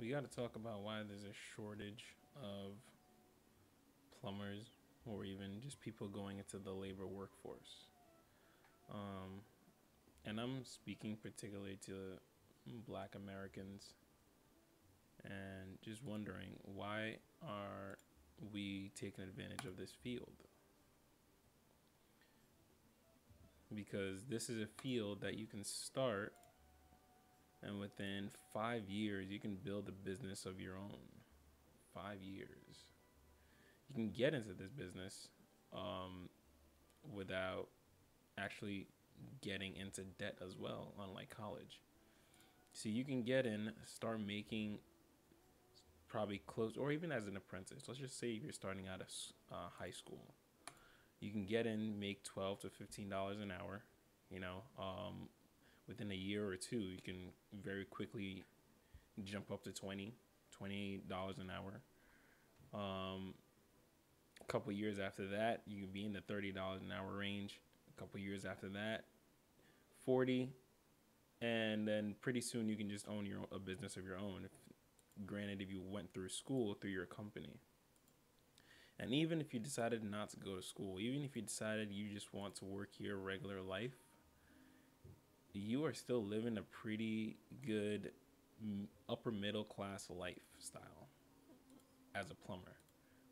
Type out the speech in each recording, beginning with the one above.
we got to talk about why there's a shortage of plumbers or even just people going into the labor workforce. Um, and I'm speaking particularly to black Americans and just wondering why are we taking advantage of this field? Because this is a field that you can start and within 5 years you can build a business of your own. 5 years. You can get into this business um, without actually getting into debt as well, unlike college. So you can get in, start making probably close, or even as an apprentice. Let's just say if you're starting out of high school, you can get in, make $12 to $15 an hour. You know, within a year or two, you can very quickly jump up to $28 an hour. A couple years after that, you can be in the $30 an hour range. A couple years after that, 40, and then pretty soon you can just own a business of your own. Granted, if you went through school through your company, and even if you decided not to go to school, even if you decided you just want to work your regular life, you are still living a pretty good upper middle class lifestyle as a plumber,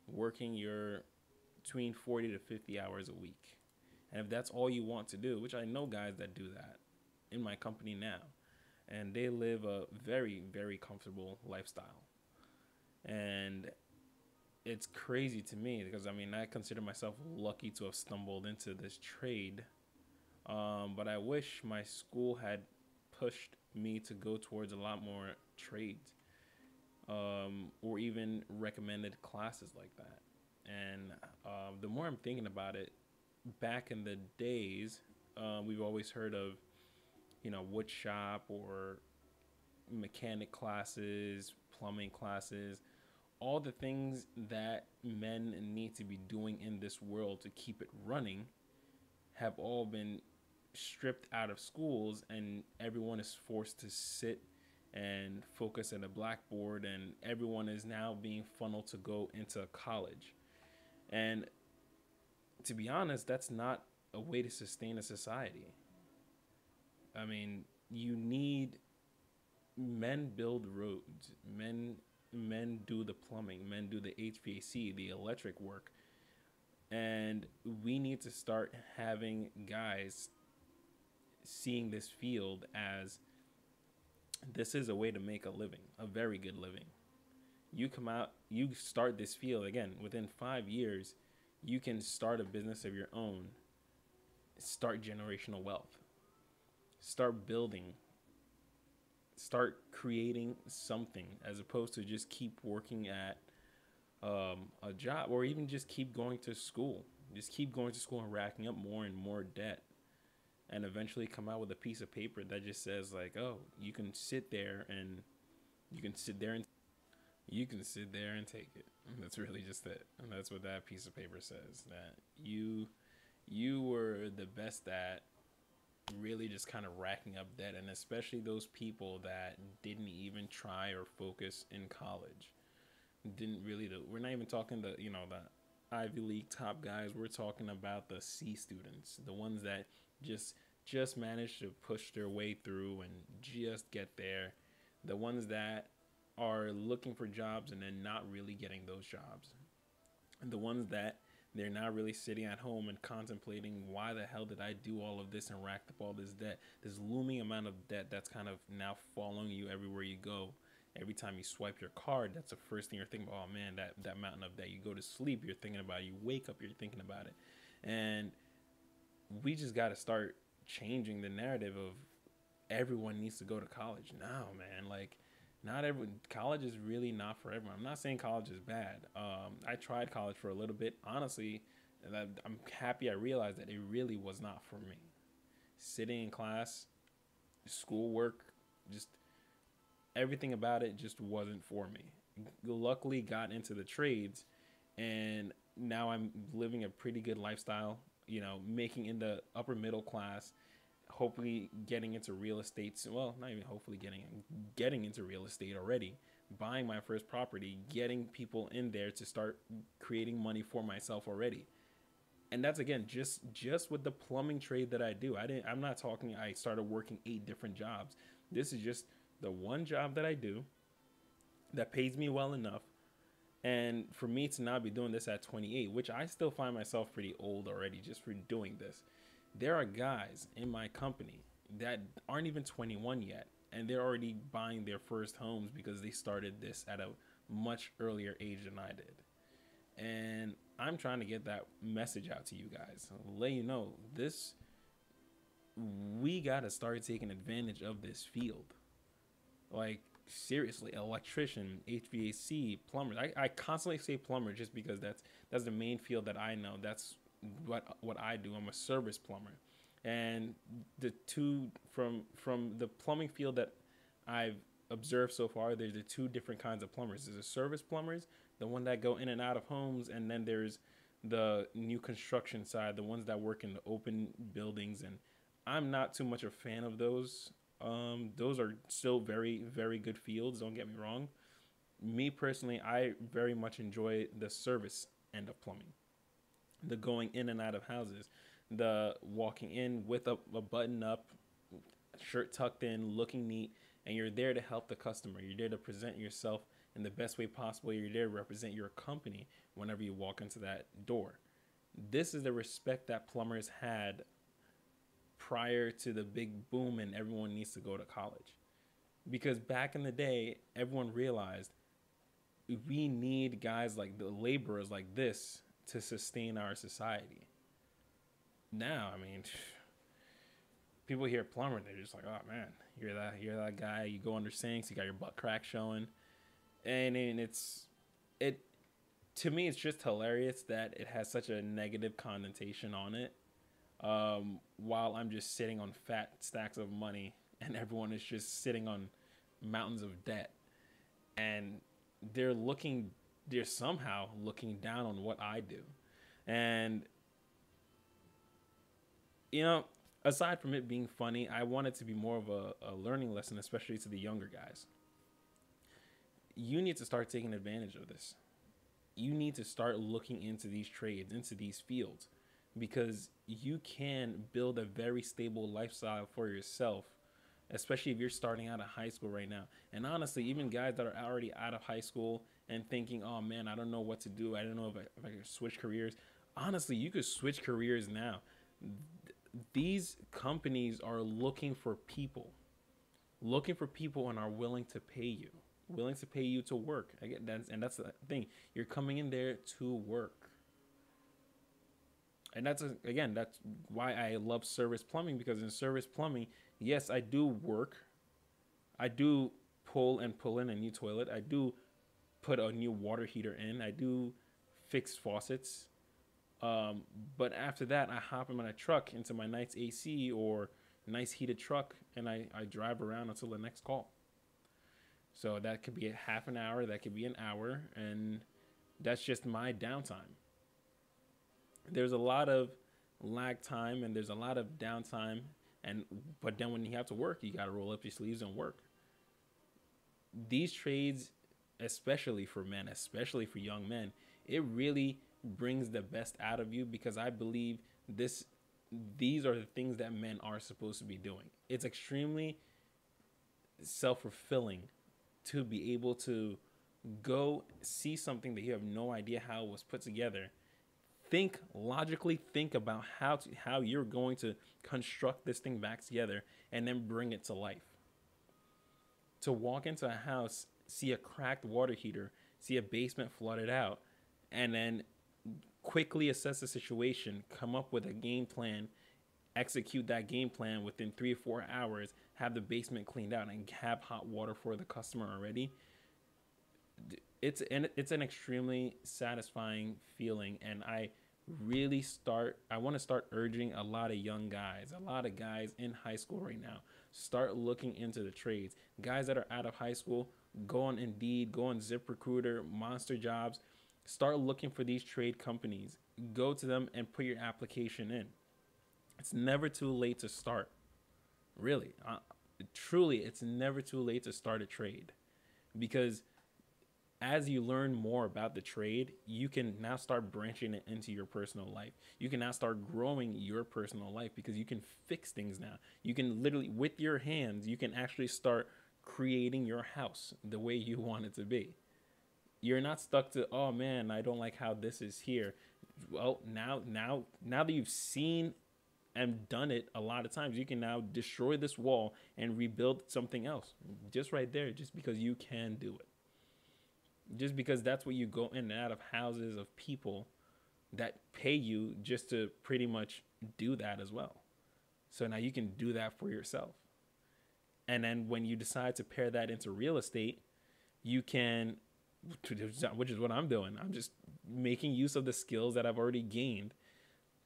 working your between 40 to 50 hours a week. And if that's all you want to do, which I know guys that do that in my company now, and they live a very, very comfortable lifestyle. And it's crazy to me because I mean, I consider myself lucky to have stumbled into this trade. But I wish my school had pushed me to go towards a lot more trades, or even recommended classes like that. And the more I'm thinking about it, back in the days, we've always heard of, wood shop or mechanic classes, plumbing classes, all the things that men need to be doing in this world to keep it running have all been stripped out of schools, and everyone is forced to sit and focus at a blackboard, and everyone is now being funneled to go into college. And to be honest, that's not a way to sustain a society. I mean, you need men build roads, men do the plumbing, men do the HVAC, the electric work, and we need to start having guys seeing this field as this is a way to make a living, a very good living. You come out, you start this field again within 5 years, you can start a business of your own, start generational wealth, start building, start creating something as opposed to just keep working at a job, or even just keep going to school. Just keep going to school and racking up more and more debt, and eventually come out with a piece of paper that just says like, oh, you can sit there and you can sit there and you can sit there and take it. That's really just it. And that's what that piece of paper says. That you were the best at really just kind of racking up debt, and especially those people that didn't even try or focus in college. Didn't really do. We're not even talking the Ivy League top guys. We're talking about the C students, the ones that just managed to push their way through and just get there. The ones that are looking for jobs and then not really getting those jobs. And the ones that they're not really sitting at home and contemplating, why the hell did I do all of this and racked up all this debt? This looming amount of debt that's kind of now following you everywhere you go. Every time you swipe your card, that's the first thing you're thinking about. Oh man, that mountain of debt. You go to sleep, you're thinking about it. You wake up, you're thinking about it. And we just got to start changing the narrative of everyone needs to go to college now, man. Like, not everyone. College is really not for everyone. I'm not saying college is bad. I tried college for a little bit, honestly, and I'm happy I realized that it really was not for me. Sitting in class, schoolwork, just everything about it just wasn't for me. Luckily, got into the trades, and now I'm living a pretty good lifestyle. Making in the upper middle class, hopefully getting into real estate. Well, not even hopefully getting into real estate already, buying my first property, getting people in there to start creating money for myself already. And that's again just with the plumbing trade that I do. I'm not talking I started working 8 different jobs. This is just the one job that I do that pays me well enough. And for me to not be doing this at 28, which I still find myself pretty old already just for doing this. There are guys in my company that aren't even 21 yet, and they're already buying their first homes because they started this at a much earlier age than I did. And I'm trying to get that message out to you guys. Let you know this, we got to start taking advantage of this field. Like, seriously, electrician, HVAC, plumber. I constantly say plumber just because that's the main field that I know. That's what I do. I'm a service plumber. And the two from the plumbing field that I've observed so far, there's the two different kinds of plumbers. There's the service plumbers, the one that go in and out of homes, and then there's the new construction side, the ones that work in the open buildings. And I'm not too much a fan of those. Those are still very, very good fields. Don't get me wrong. Me personally, I very much enjoy the service end of plumbing, the going in and out of houses, the walking in with a button up, shirt tucked in, looking neat, and you're there to help the customer. You're there to present yourself in the best way possible. You're there to represent your company whenever you walk into that door. This is the respect that plumbers had prior to the big boom and everyone needs to go to college. Because back in the day, everyone realized we need guys like the laborers like this to sustain our society. Now, I mean, people hear plumber, they're just like, oh man, you're that guy. You go under sinks, you got your butt crack showing, and it to me, it's just hilarious that it has such a negative connotation on it. While I'm just sitting on fat stacks of money, and everyone is just sitting on mountains of debt, and they're somehow looking down on what I do, and aside from it being funny, I want it to be more of a learning lesson, especially to the younger guys. You need to start taking advantage of this. You need to start looking into these trades, into these fields, because you can build a very stable lifestyle for yourself, especially if you're starting out of high school right now. And honestly, even guys that are already out of high school and thinking, oh man, I don't know what to do. I don't know if I can switch careers. Honestly, you could switch careers now. These companies are looking for people and are willing to pay you to work. That's the thing. You're coming in there to work. And that's why I love service plumbing, because in service plumbing, yes, I do work. I do pull in a new toilet. I do put a new water heater in. I do fix faucets. But after that, I hop in my truck into my nice AC or nice heated truck, and I drive around until the next call. So that could be a half an hour, that could be an hour, and that's just my downtime. There's a lot of lag time and there's a lot of downtime, but then when you have to work, you got to roll up your sleeves and work. These trades, especially for men, especially for young men, it really brings the best out of you, because I believe these are the things that men are supposed to be doing. It's extremely self-fulfilling to be able to go see something that you have no idea how it was put together. Think logically, think about how you're going to construct this thing back together and then bring it to life. To walk into a house, see a cracked water heater, see a basement flooded out, and then quickly assess the situation, come up with a game plan, execute that game plan within 3 or 4 hours, have the basement cleaned out, and have hot water for the customer already. It's an extremely satisfying feeling, and I want to start urging a lot of guys in high school right now, start looking into the trades. Guys that are out of high school, go on Indeed, go on ZipRecruiter, Monster Jobs, start looking for these trade companies. Go to them and put your application in. It's never too late to start. Really, truly, it's never too late to start a trade, because as you learn more about the trade, you can now start branching it into your personal life. You can now start growing your personal life because you can fix things now. You can literally, with your hands, you can actually start creating your house the way you want it to be. You're not stuck to, oh man, I don't like how this is here. Well, now that you've seen and done it a lot of times, you can now destroy this wall and rebuild something else. Just right there, just because you can do it. Just because that's what you go in and out of houses of people that pay you just to pretty much do that as well. So now you can do that for yourself. And then when you decide to pair that into real estate, you can, which is what I'm doing. I'm just making use of the skills that I've already gained,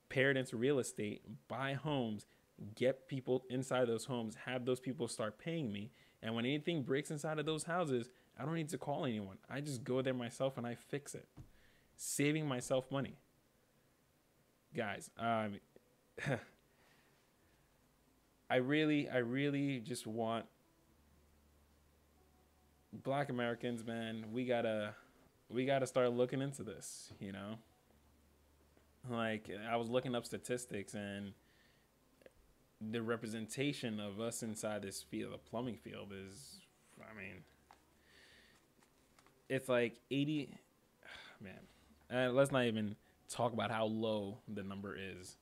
paired into real estate, buy homes, get people inside those homes, have those people start paying me. And when anything breaks inside of those houses, I don't need to call anyone. I just go there myself and I fix it, saving myself money. Guys, I really just want Black Americans, man. We gotta start looking into this. Like I was looking up statistics, and the representation of us inside this field, the plumbing field, is, I mean, it's like 80. Man, let's not even talk about how low the number is.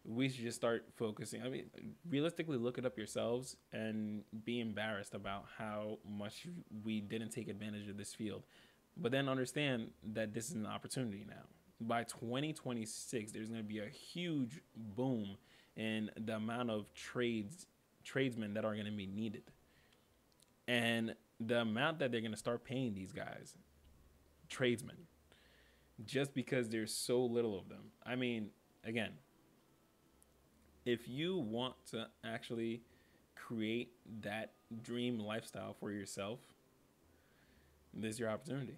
We should just start focusing. I mean, realistically, look it up yourselves and be embarrassed about how much we didn't take advantage of this field. But then understand that this is an opportunity now. By 2026, there's going to be a huge boom in the amount of tradesmen that are going to be needed. And the amount that they're going to start paying these guys, tradesmen, just because there's so little of them. I mean, again, if you want to actually create that dream lifestyle for yourself, this is your opportunity.